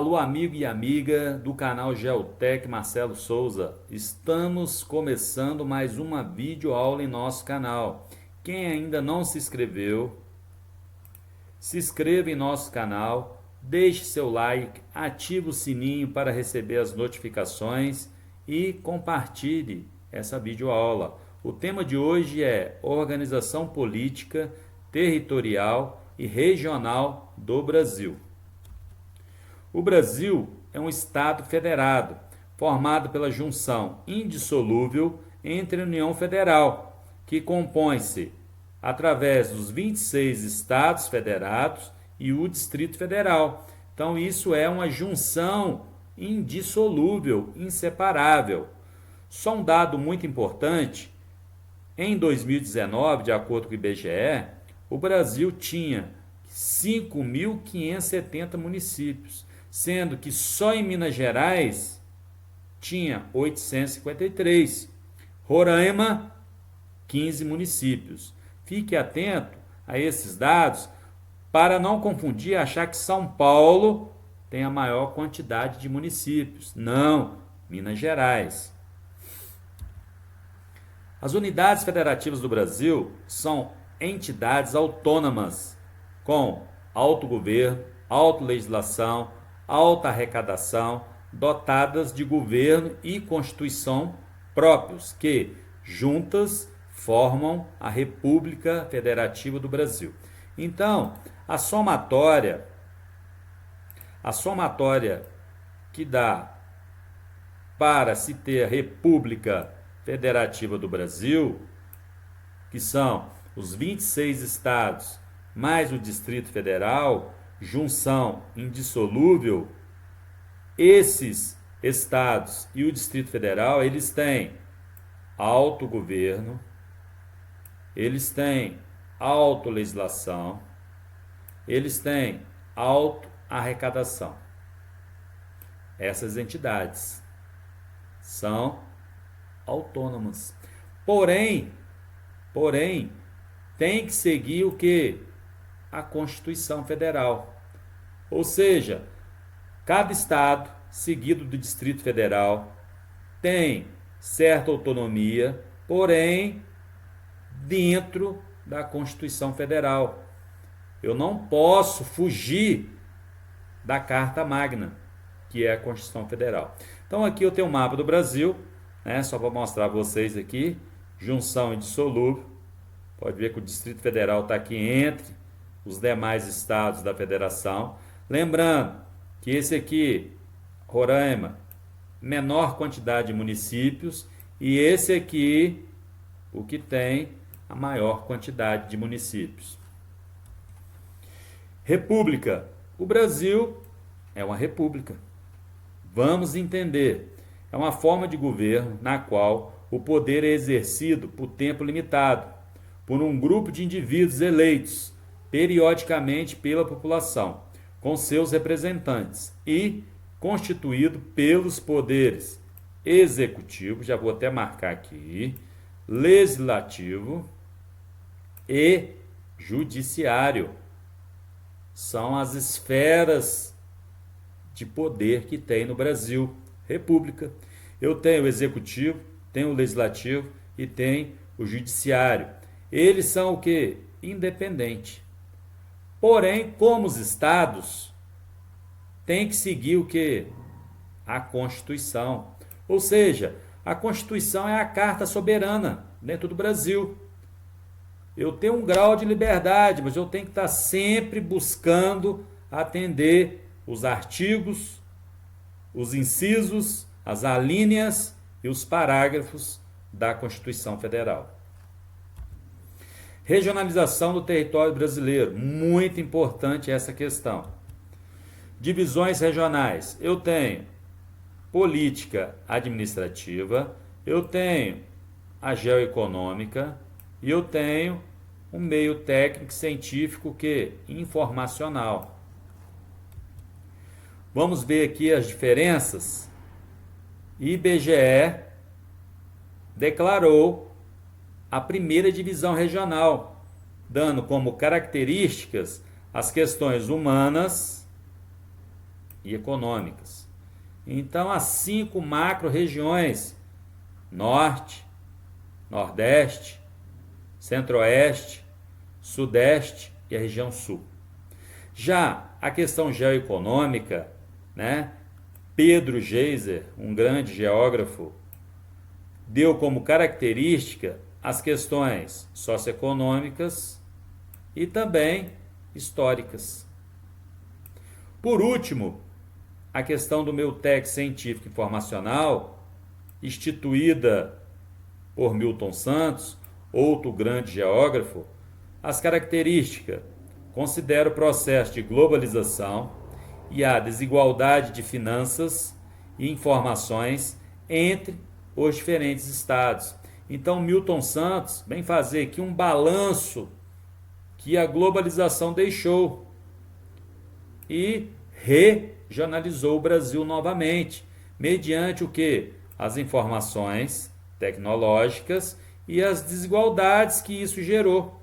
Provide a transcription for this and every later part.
Alô, amigo e amiga do canal Geotech Marcelo Souza. Estamos começando mais uma videoaula em nosso canal. Quem ainda não se inscreveu, se inscreva em nosso canal, deixe seu like, ative o sininho para receber as notificações e compartilhe essa videoaula. O tema de hoje é Organização Política, Territorial e Regional do Brasil. O Brasil é um Estado federado, formado pela junção indissolúvel entre a União Federal, que compõe-se através dos 26 Estados federados e o Distrito Federal. Então, isso é uma junção indissolúvel, inseparável. Só um dado muito importante: em 2019, de acordo com o IBGE, o Brasil tinha 5.570 municípios, sendo que só em Minas Gerais tinha 853, Roraima, 15 municípios. Fique atento a esses dados para não confundir e achar que São Paulo tem a maior quantidade de municípios. Não, Minas Gerais. As unidades federativas do Brasil são entidades autônomas, com autogoverno, autolegislação, alta arrecadação, dotadas de governo e constituição próprios, que, juntas, formam a República Federativa do Brasil. Então, a somatória que dá para se ter a República Federativa do Brasil, que são os 26 estados mais o Distrito Federal, junção indissolúvel, esses estados e o Distrito Federal, eles têm autogoverno, eles têm autolegislação, eles têm autoarrecadação. Essas entidades são autônomas. Porém, tem que seguir o que? A Constituição Federal. Ou seja, cada estado, seguido do Distrito Federal, tem certa autonomia, porém, dentro da Constituição Federal. Eu não posso fugir da Carta Magna, que é a Constituição Federal. Então aqui eu tenho o mapa do Brasil, né, só para mostrar para vocês aqui, junção indissolúvel. Pode ver que o Distrito Federal está aqui entre os demais estados da federação. Lembrando que esse aqui, Roraima, menor quantidade de municípios, e esse aqui, o que tem a maior quantidade de municípios. República. O Brasil é uma república. Vamos entender. É uma forma de governo na qual o poder é exercido por tempo limitado, por um grupo de indivíduos eleitos periodicamente pela população, com seus representantes, e constituído pelos poderes executivo, já vou até marcar aqui, legislativo e judiciário. São as esferas de poder que tem no Brasil. República. Eu tenho o executivo, tenho o legislativo e tenho o judiciário. Eles são o quê? Independente. Porém, como os estados, tem que seguir o quê? A Constituição. Ou seja, a Constituição é a carta soberana dentro do Brasil. Eu tenho um grau de liberdade, mas eu tenho que estar sempre buscando atender os artigos, os incisos, as alíneas e os parágrafos da Constituição Federal. Regionalização do território brasileiro, muito importante essa questão. Divisões regionais, eu tenho política administrativa, eu tenho a geoeconômica e eu tenho um meio técnico científico que informacional. Vamos ver aqui as diferenças. IBGE declarou a primeira divisão regional, dando como características as questões humanas, e econômicas. Então, as 5 macro-regiões: Norte, Nordeste, Centro-Oeste, Sudeste e a região Sul. Já a questão geoeconômica, né? Pedro Geiser, um grande geógrafo, deu como característica as questões socioeconômicas e também históricas. Por último, a questão do meu texto científico informacional, instituída por Milton Santos, outro grande geógrafo, as características: considera o processo de globalização e a desigualdade de finanças e informações entre os diferentes estados. Então, Milton Santos vem fazer aqui um balanço que a globalização deixou e regionalizou o Brasil novamente, mediante o que? As informações tecnológicas e as desigualdades que isso gerou.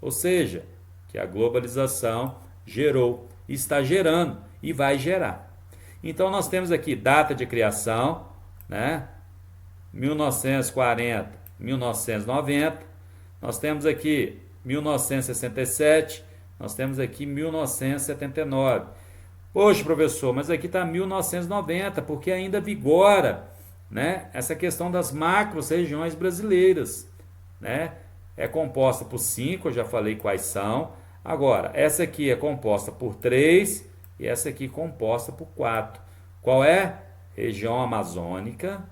Ou seja, que a globalização gerou, está gerando e vai gerar. Então nós temos aqui data de criação, né? 1940, 1990. Nós temos aqui 1967, nós temos aqui 1979. Poxa, professor, mas aqui está 1990, porque ainda vigora, né, essa questão das macro-regiões brasileiras, né? É composta por 5, eu já falei quais são. Agora, essa aqui é composta por 3 e essa aqui composta por 4. Qual é? Região amazônica,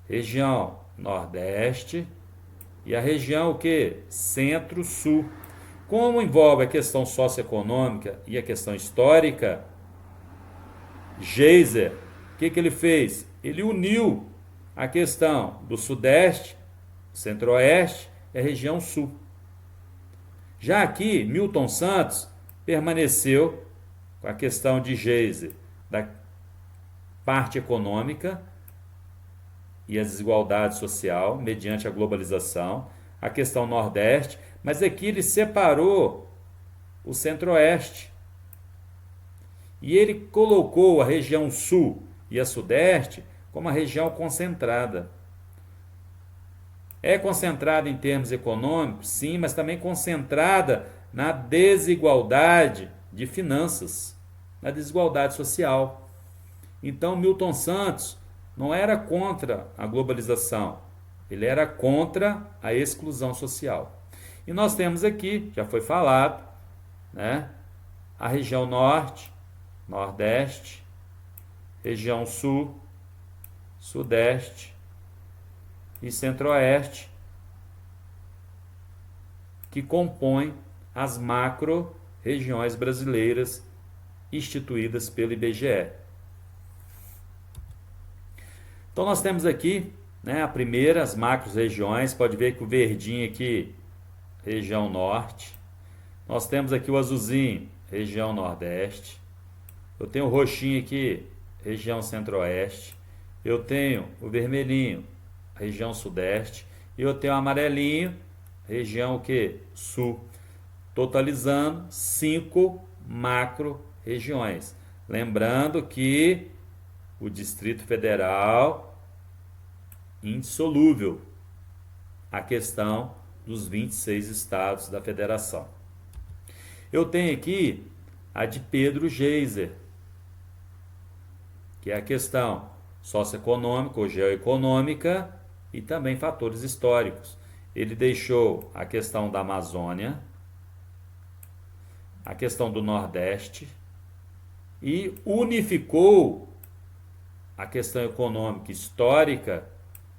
região nordeste e a região o quê? Centro-sul. Como envolve a questão socioeconômica e a questão histórica, Geiser, o que ele fez? Ele uniu a questão do sudeste, centro-oeste e a região sul. Já aqui, Milton Santos permaneceu com a questão de Geiser, da parte econômica e a desigualdade social, mediante a globalização, a questão nordeste, mas aqui ele separou o centro-oeste. E ele colocou a região sul e a sudeste como uma região concentrada. É concentrada em termos econômicos, sim, mas também concentrada na desigualdade de finanças, na desigualdade social. Então, Milton Santos não era contra a globalização, ele era contra a exclusão social. E nós temos aqui, já foi falado, né, a região norte, nordeste, região sul, sudeste e centro-oeste, que compõem as macro-regiões brasileiras instituídas pelo IBGE. Então nós temos aqui, né, a primeira, as macro-regiões. Pode ver que o verdinho aqui, região norte. Nós temos aqui o azulzinho, região nordeste. Eu tenho o roxinho aqui, região centro-oeste. Eu tenho o vermelhinho, região sudeste. E eu tenho o amarelinho, região o quê? Sul. Totalizando 5 macro-regiões. Lembrando que o Distrito Federal, indissolúvel, a questão dos 26 estados da federação. Eu tenho aqui a de Pedro Geiser, que é a questão socioeconômica ou geoeconômica e também fatores históricos. Ele deixou a questão da Amazônia, a questão do Nordeste e unificou a questão econômica histórica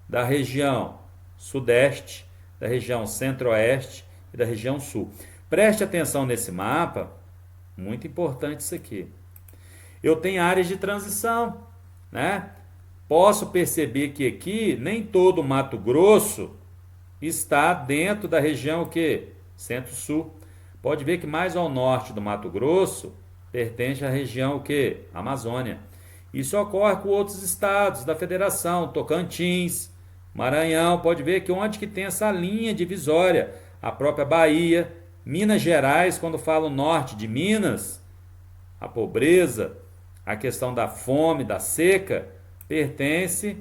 da região Sudeste, da região Centro-Oeste e da região Sul. Preste atenção nesse mapa, muito importante isso aqui. Eu tenho áreas de transição, né? Posso perceber que aqui nem todo o Mato Grosso está dentro da região o quê? Centro-Sul. Pode ver que mais ao norte do Mato Grosso pertence à região o quê? Amazônia. Isso ocorre com outros estados da federação, Tocantins, Maranhão. Pode ver que onde que tem essa linha divisória, a própria Bahia, Minas Gerais, quando falo norte de Minas, a pobreza, A questão da fome, da seca, pertence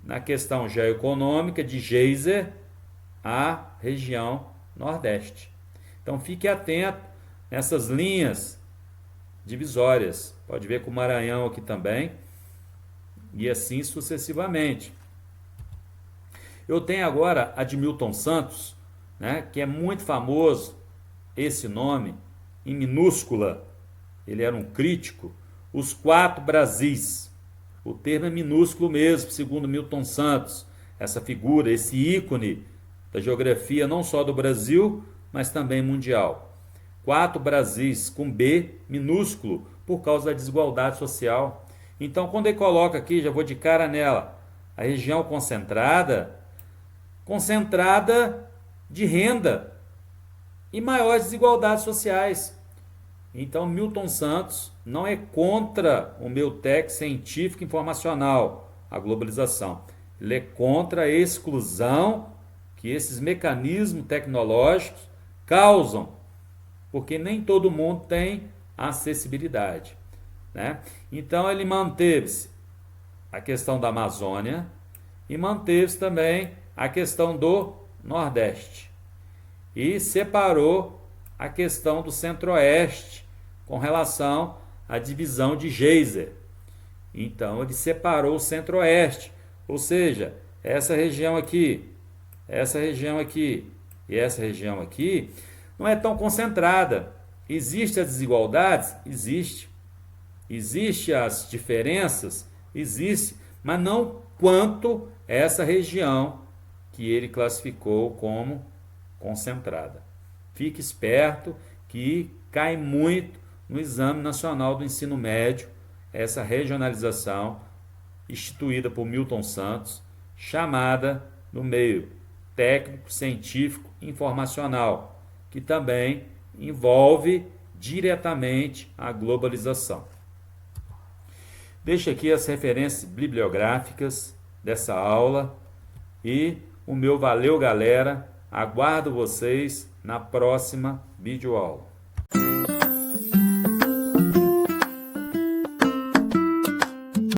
na questão geoeconômica de Geyser à região Nordeste. Então fique atento nessas linhas divisórias. Pode ver com o Maranhão aqui também, e assim sucessivamente. Eu tenho agora Admilton Santos, né, que é muito famoso, esse nome, em minúscula, ele era um crítico, os 4 Brasis. O termo é minúsculo mesmo, segundo Milton Santos, essa figura, esse ícone da geografia não só do Brasil, mas também mundial. 4 Brasis com B minúsculo por causa da desigualdade social. Então, quando ele coloca aqui, já vou de cara nela, a região concentrada de renda e maiores desigualdades sociais. Então, Milton Santos não é contra o meu texto científico informacional, a globalização. Ele é contra a exclusão que esses mecanismos tecnológicos causam, porque nem todo mundo tem acessibilidade, né? Então, ele manteve-se a questão da Amazônia e manteve-se também a questão do Nordeste. E separou a questão do Centro-Oeste com relação à divisão de Geyser. Então, ele separou o Centro-Oeste, ou seja, essa região aqui e essa região aqui não é tão concentrada. Existem as desigualdades? Existe. Existem as diferenças? Existe, mas não quanto essa região que ele classificou como concentrada. Fique esperto que cai muito no Exame Nacional do Ensino Médio essa regionalização instituída por Milton Santos, chamada no meio técnico, científico, informacional, que também envolve diretamente a globalização. Deixo aqui as referências bibliográficas dessa aula e o meu valeu, galera. Aguardo vocês na próxima videoaula.